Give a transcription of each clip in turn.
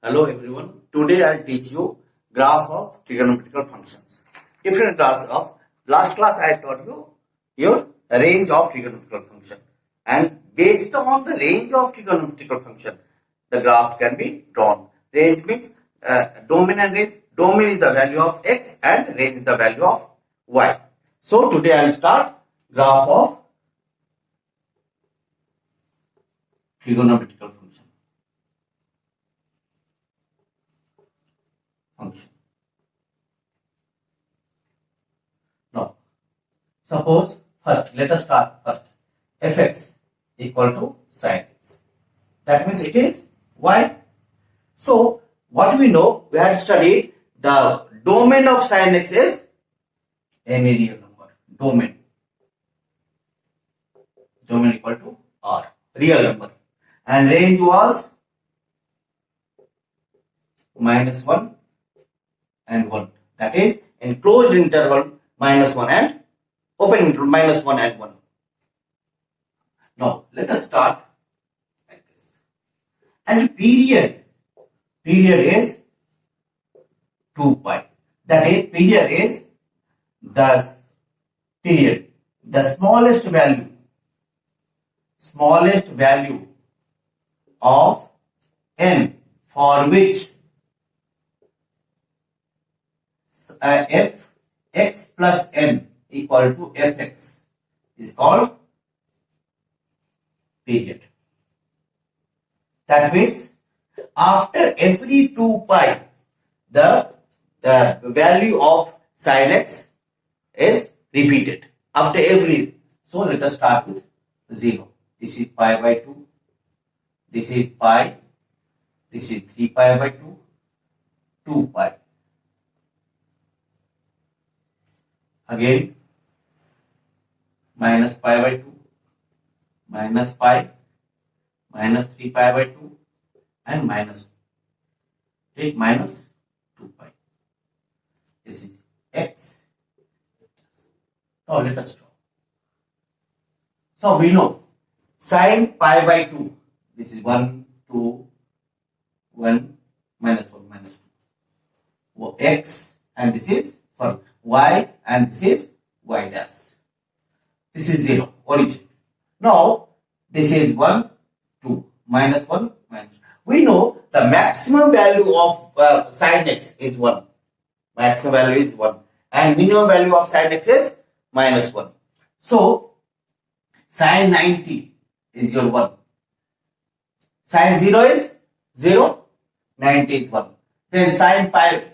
Hello everyone. Today I'll teach you graph of trigonometrical functions. Different class of last class I taught you your range of trigonometrical function, and based on the range of trigonometrical function the graphs can be drawn. Range means domain and range. Domain is the value of x and range is the value of y. So today I'll start graph of trigonometrical function. Now, suppose first, let us start first. Fx equal to sin x. That means it is y. So, what we know, we had studied the domain of sin x is any real number. Domain equal to r, real number. And range was -1 and 1. That is in closed interval -1 and open interval -1 and 1. Now let us start like this. And period is 2 pi. That is, period is the smallest value of n for which f x plus n equal to fx is called period. That means after every 2 pi the value of sin x is repeated after every. So let us start with 0. This is pi by 2. This is pi. This is 3 pi by 2. 2 pi. Again minus pi by 2, minus pi, minus 3 pi by 2 and minus 2 pi. This is x. Now let us draw. So we know sin pi by 2, this is 1, 2, 1, minus 1, minus 2. X and this is, y and this is y dash. This is 0, origin. Now this is 1, 2, minus 1, minus 2. We know the maximum value of sin x is 1. Maximum value is 1. And minimum value of sin x is minus 1. So sin 90 is your 1. Sin 0 is 0. 90 is 1. Then sin pi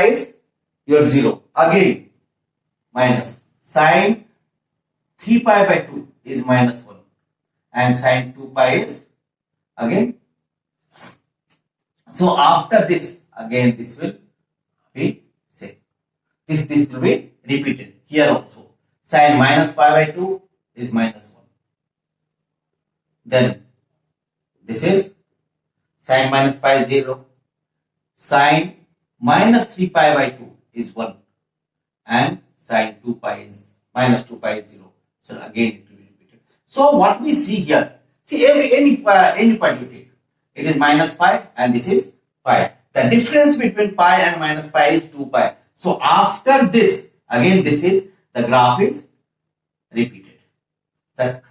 is your 0. Again minus. Sin 3 pi by 2 is minus 1. And sin 2 pi is again. So after this, again this will be same. This will be repeated here also. Sin minus pi by 2 is minus 1. Then this is sin minus pi is 0. Sin minus 3 pi by 2 is 1. And sin 2 pi is minus 2 pi is 0. So again it will be repeated. So what we see here, see any point you take, it is minus pi and this is pi. The difference between pi and minus pi is 2 pi. So after this, again this is, the graph is repeated. The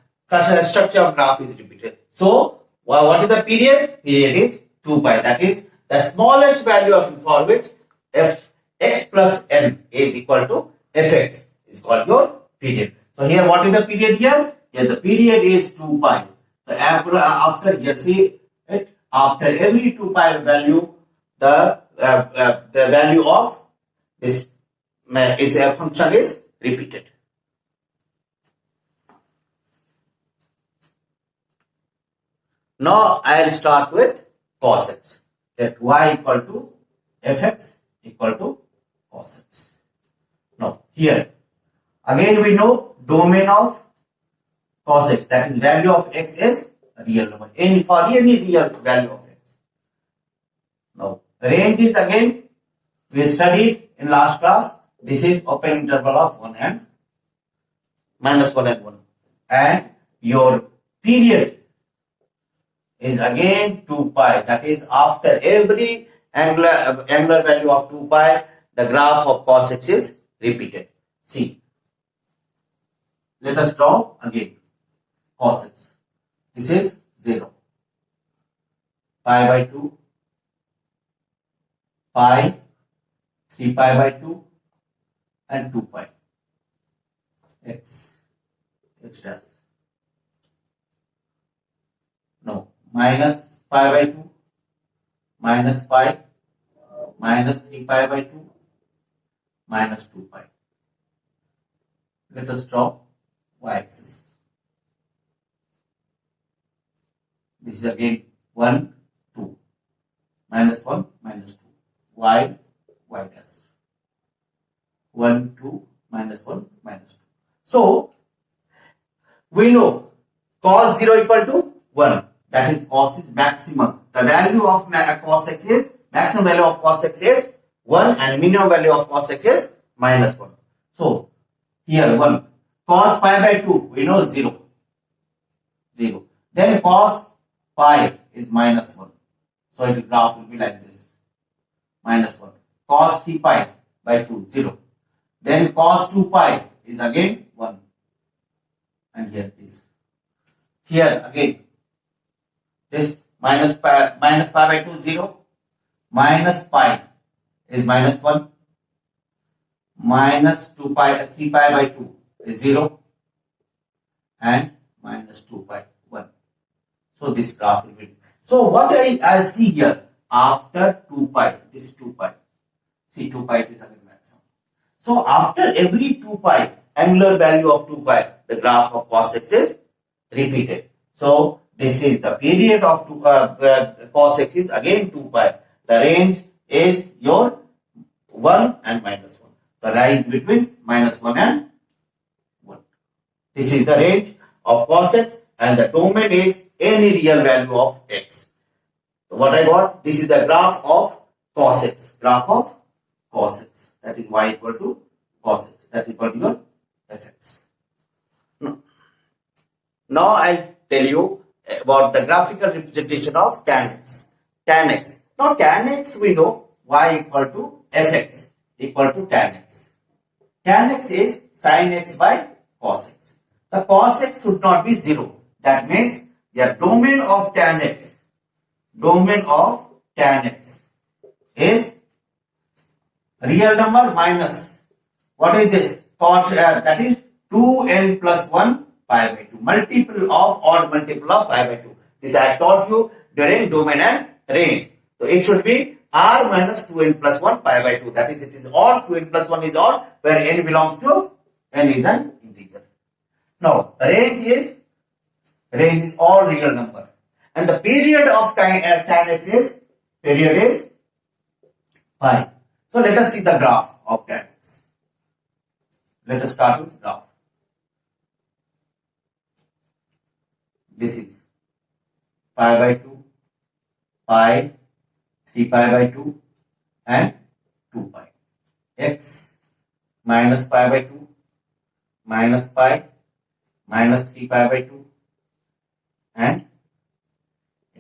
structure of graph is repeated. So what is the period? Period is 2 pi. That is the smallest value of for which fx plus n is equal to fx is called your period. So here what is the period here? Here the period is 2 pi. So after here see it, after every 2 pi value the value of this is a function is repeated. Now I will start with cos x. That y equal to fx equal to cos x. Now here again we know domain of cos x, that is value of x is a real number. For any real value of x. Now range is again we studied in last class. This is open interval of 1 and minus 1 and 1. And your period is again 2 pi. That is, after every angular value of 2 pi, the graph of cos x is repeated. See, let us draw again cos x. This is 0. Pi by 2, pi, 3 pi by 2, and 2 pi. X dash. No, minus pi by 2, minus pi, minus 3 pi by 2, minus 2 pi. Let us draw y-axis. This is again 1, 2, minus 1, minus 2, y dash. 1, 2, minus 1, minus 2. So, we know cos 0 equal to 1. That is cos is maximum. The value of cos x is, maximum value of cos x is 1 and minimum value of cos x is minus 1. So, here 1. Cos pi by 2, we know 0. 0. Then cos pi is minus 1. So, the graph will be like this. Minus 1. Cos 3 pi by 2, 0. Then cos 2 pi is again 1. And here is. Here again, this minus pi by 2, 0. Minus pi is minus 1. Minus 2 pi, 3 pi by 2 is 0. And minus 2 pi, 1. So this graph will be. So what I see here, after 2 pi, this 2 pi. See, 2 pi is again maximum. So after every 2 pi, angular value of 2 pi, the graph of cos x is repeated. So this is the period of cos x is again 2 pi. The range is your 1 and minus 1. The lies between minus 1 and 1. This is the range of cos x, and the domain is any real value of x. So what I got? This is the graph of cos x. Graph of cos x. That is y equal to cos x. That is equal to your fx. Now I'll tell you about the graphical representation of tan x. Tan x. Now tan x we know y equal to fx equal to tan x. Tan x is sin x by cos x. The cos x should not be 0. That means the domain of tan x is real number minus, what is this? That is 2n plus 1 pi by 2. Multiple of odd multiple of pi by 2. This I taught you during domain and range. So it should be r minus 2n plus 1 pi by 2. That is, it is odd. 2n plus 1 is odd, where n belongs to n is an integer. Now range is all real number, and the period of tan x is pi. So let us see the graph of tan x. Let us start with graph. This is pi by 2, pi, 3 pi by 2, and 2 pi. X minus pi by 2, minus pi, minus 3 pi by 2, and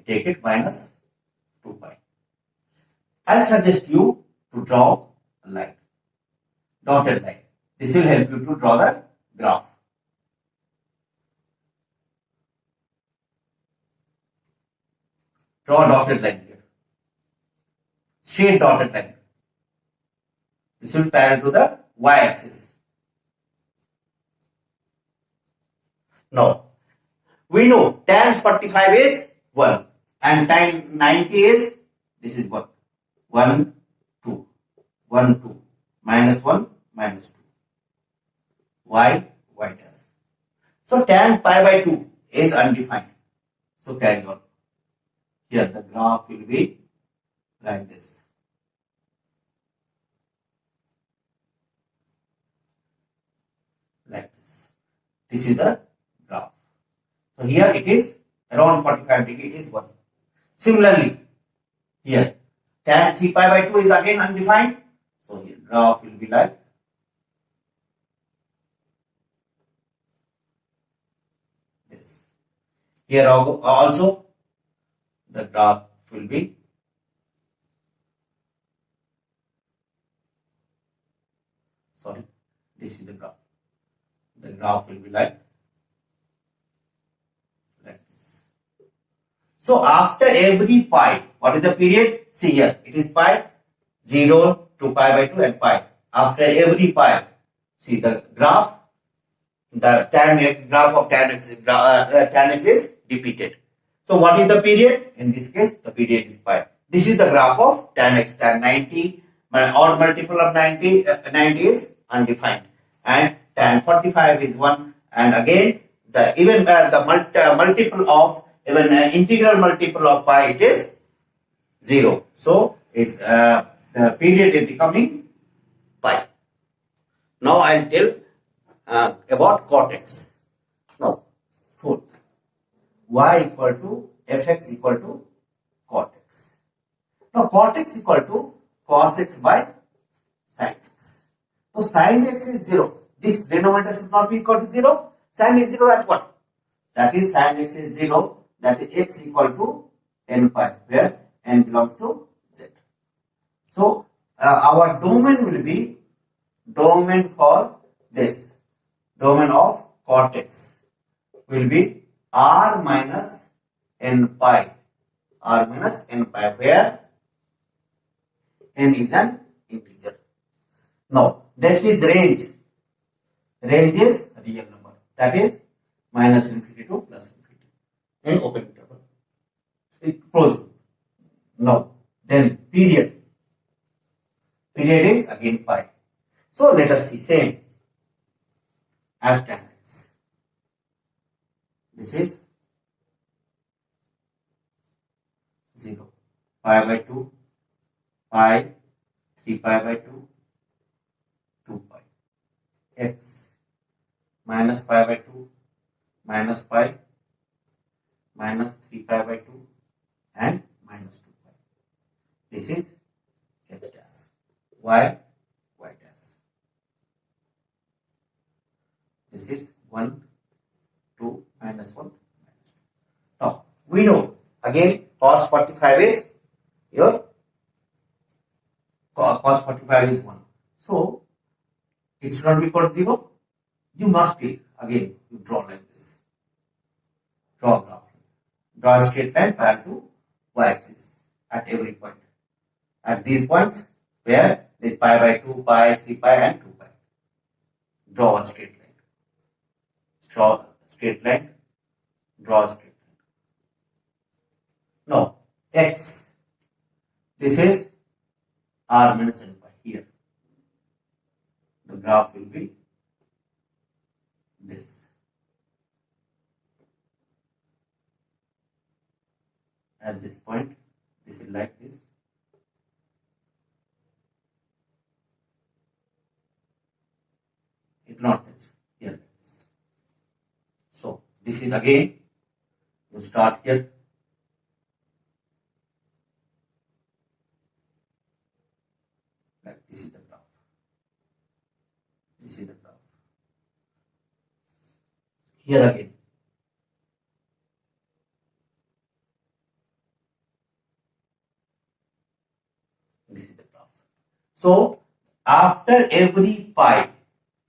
take it minus 2 pi. I'll suggest you to draw a line, dotted line. This will help you to draw the graph. Draw a dotted line here. Straight dotted line. This will parallel to the y-axis. Now, we know tan 45 is 1 and tan 90 is, this is 1. 1, 2. 1, 2. Minus 1, minus 2. Y dash. So tan pi by 2 is undefined. So carry on. Here the graph will be like this. Like this. This is the graph. So here it is around 45 degree, it is 1. Similarly, here tan 3 pi by 2 is again undefined. So here graph will be like this. Here also the graph will be this is the graph. The graph will be like this. So after every pi, what is the period? See here, it is pi 0 to pi by 2 and pi. After every pi, see the graph, the graph of tan x is repeated. So what is the period? In this case, the period is pi. This is the graph of tan x, tan 90 or multiple of 90 is undefined, and tan 45 is 1, and again the even the multiple of even integral multiple of pi, it is 0. So it's the period is becoming pi. Now I'll tell about cot x. Now fourth, y equal to fx equal to cot x. Now cot x equal to cos x by sin x. So sin x is 0. This denominator should not be equal to 0. Sin is 0 at what? That is sin x is 0. That is x equal to n pi, where n belongs to z. So our domain will be domain for this. Domain of cot x will be r minus n pi. R minus n pi, where n is an integer. Now that is range. Range is real number. That is minus infinity to plus infinity in open interval. Close. Now then period. Period is again pi. So let us see same as tan x. This is 0. Pi by 2, pi, 3 pi by 2, 2 pi. X minus pi by 2, minus pi, minus 3 pi by 2, and minus 2 pi. This is x dash. Y, y dash. This is 1, 2, minus 1, minus 2. Now, we know again cos 45 is your cos 45 is 1. So, it should not be equal to 0. You must be, again, you draw like this. Draw a graph. Draw a straight line parallel to y-axis at every point. At these points, where there is pi by 2, pi, 3 pi, and 2 pi. Draw a straight line. Draw a straight line. Draw a straight line. Now, x. This is r minus n pi here. The graph will be this. At this point, this is like this. It will not touch here like this. So this is again, you start here. Like this is the graph. This is the graph. Here again. This is the graph. So after every pi,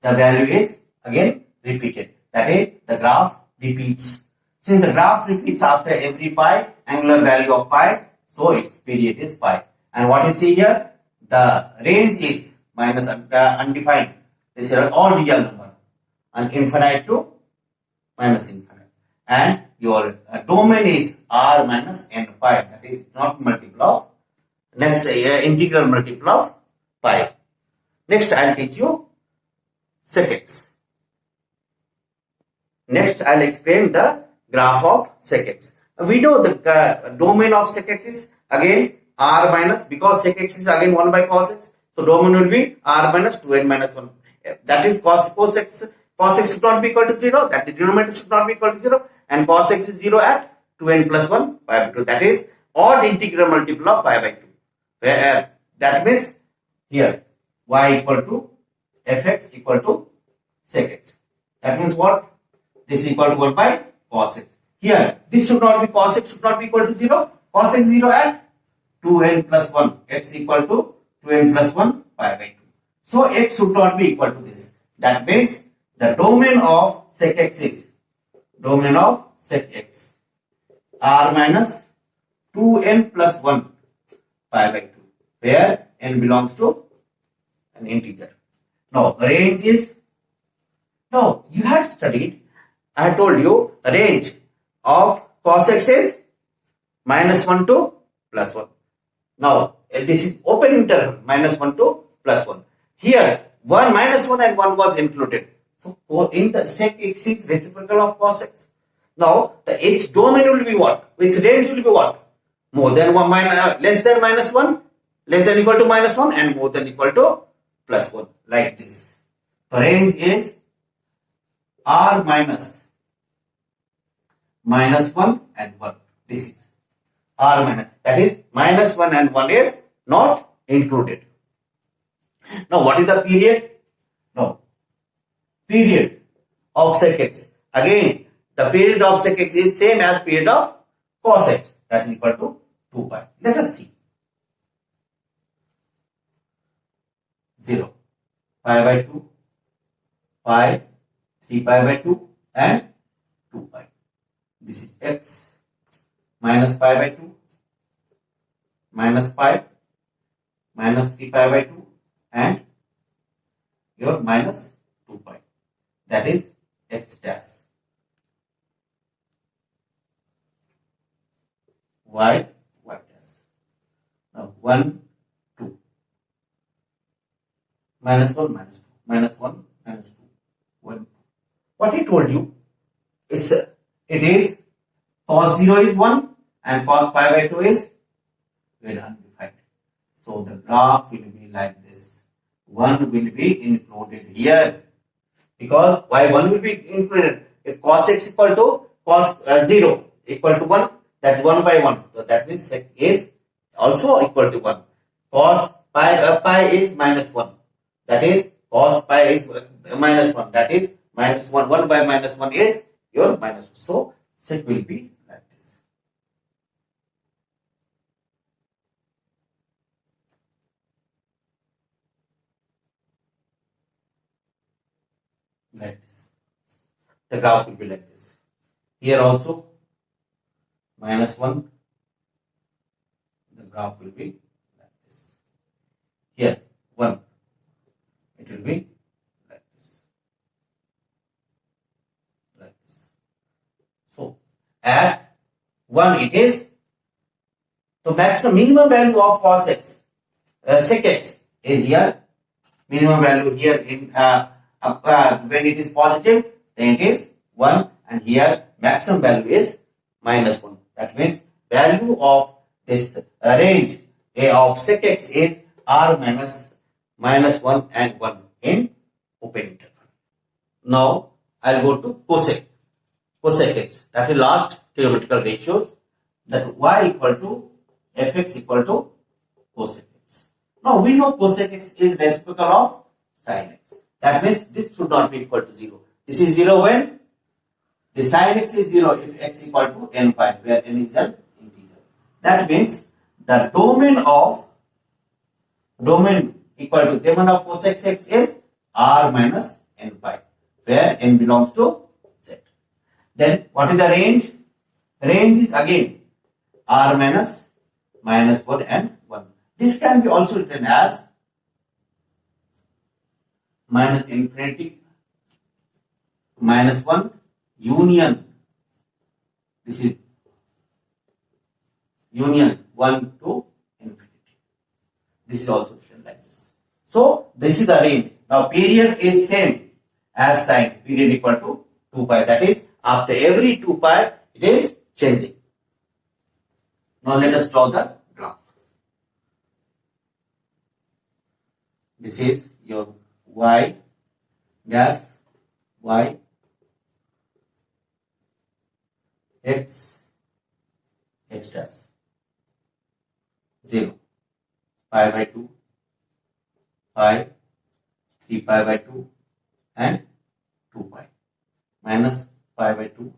the value is again repeated. That is, the graph repeats. Since the graph repeats after every pi, angular value of pi, so its period is pi. And what you see here, the range is minus undefined. This is all real number, and infinite to minus infinite. And your domain is r minus n pi. That is not multiple of, let's say integral multiple of pi. Next, I will teach you sec x. Next, I will explain the graph of sec x. We know the domain of sec x is again r minus, because sec x is again 1 by cos x. So domain will be r minus 2n minus 1. That is cos x. Cos x should not be equal to 0. That the denominator should not be equal to 0. And cos x is 0 at 2n plus 1 pi by 2. That is odd integral multiple of pi by 2. Where that means here y equal to fx equal to sec x. That means what? This is equal to 1 by cos x. Here this should not be, cos x should not be equal to 0. cos x 0 at 2n plus 1, x equal to 2n plus 1 pi by 2. So x should not be equal to this. That means the domain of sec x is r minus 2n plus 1 pi by 2, where n belongs to an integer. Now range is, no, you had studied, I told you range of cos x is minus 1 to plus 1. Now this is open interval, minus 1 to plus 1. Here 1 minus 1 and 1 was included. So in the sec x is reciprocal of cos x. Now the its domain will be what? Its range will be what? More than 1 minus, less than minus 1, less than equal to minus 1 and more than equal to plus 1, like this. The range is r minus 1 and 1. This is r minus, that is minus 1 and 1 is not included. Now what is the period? No, period of sec x. Again, the period of sec x is same as period of cos x, that is equal to 2 pi. Let us see. 0, pi by 2, pi, 3 pi by 2 and 2 pi. This is x minus pi by 2, minus pi, minus 3 pi by 2 and your minus 2 pi. That is x dash. Y dash. Now 1, 2. Minus 1, minus 2. Minus 1, minus 2. 1. What he told you is it is cos 0 is 1 and cos pi by 2 is very undefined. So the graph will be like this. 1 will be included here. Because why 1 will be included? If cos x equal to cos 0 equal to 1, that's 1 by 1. So that means sec is also equal to 1. Cos pi is minus 1. That is cos pi is minus 1. That is minus 1. 1 by minus 1 is your minus 1. So sec will be like this. Like this. The graph will be like this. Here also minus 1. The graph will be like this. Here 1. It will be like this. Like this. So at 1 it is the minimum value of cos x, sec x is here. Minimum value here in when it is positive, then it is 1, and here maximum value is minus 1. That means value of this range of sec x is r minus 1 and 1 in open interval. Now I'll go to cosec x. That is last theoretical ratios, that y equal to fx equal to cosec x. Now we know cosec x is reciprocal of sin x. That means this should not be equal to 0. This is 0 when the sin x is 0 if x equal to n pi, where n is an integer. That means the domain of cosec x is r minus n pi, where n belongs to z. Then what is the range? Range is again r minus 1 and 1. This can be also written as minus infinity minus 1 union. This is union 1 to infinity. This is also written like this. So this is the range. Now period is same as sin. Period equal to 2 pi. That is after every 2 pi it is changing. Now let us draw the graph. This is your y dash, y, x dash, 0, pi by 2, pi, 3 pi by 2 and 2 pi, minus pi by 2,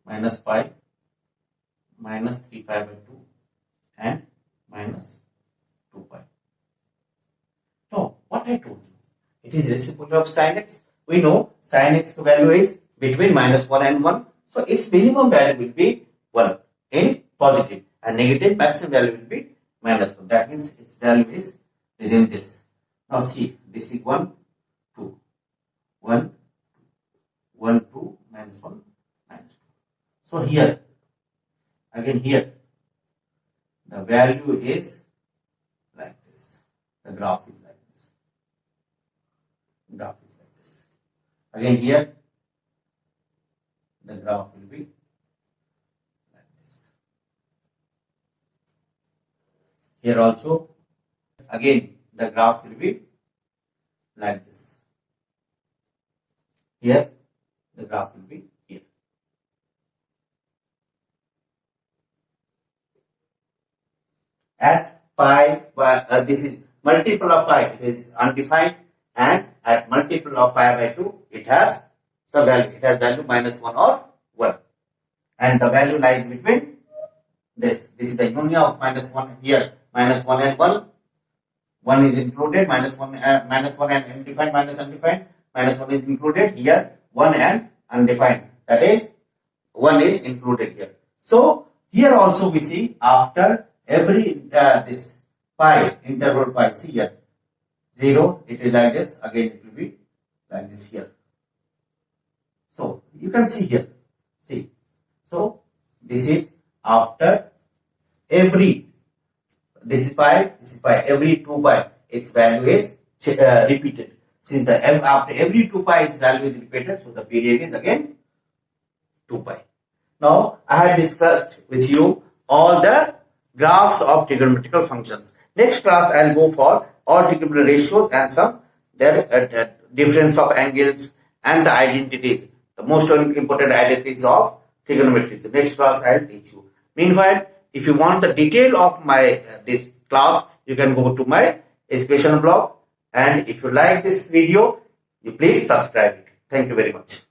minus pi, minus 3 pi by 2 and minus 2 pi. Now, what I told you, it is reciprocal of sin x. We know sin x value is between minus 1 and 1. So, its minimum value will be 1 in positive and negative maximum value will be minus 1. That means its value is within this. Now, see, this is 1, 2, 1, 1, 2, minus 1, minus 2. So, here, again here, the value is like this. The graph is like this. Graph is like this. Again here, the graph will be like this. Here also, again the graph will be like this. Here, the graph will be here. At pi, this is multiple of pi, it is undefined, and at multiple of pi by 2, it has the value, it has value minus 1 or 1. And the value lies between this. This is the union of minus 1 here, minus 1 and 1. 1 is included, minus 1 and undefined, minus undefined, minus 1 is included here, 1 and undefined. That is, 1 is included here. So, here also we see after every this pi, interval pi, see here, 0, it is like this, again it will be like this here. So, you can see here, see. So, this is after every, this is pi, every 2 pi, its value is repeated. Since the after every 2 pi, its value is repeated, so the period is again 2 pi. Now, I have discussed with you all the graphs of trigonometrical functions. Next class, I will go for all trigonometric ratios and some their difference of angles and the identities, the most important identities of trigonometry. The next class, I will teach you. Meanwhile, if you want the detail of my this class, you can go to my education blog. And if you like this video, you please subscribe it. Thank you very much.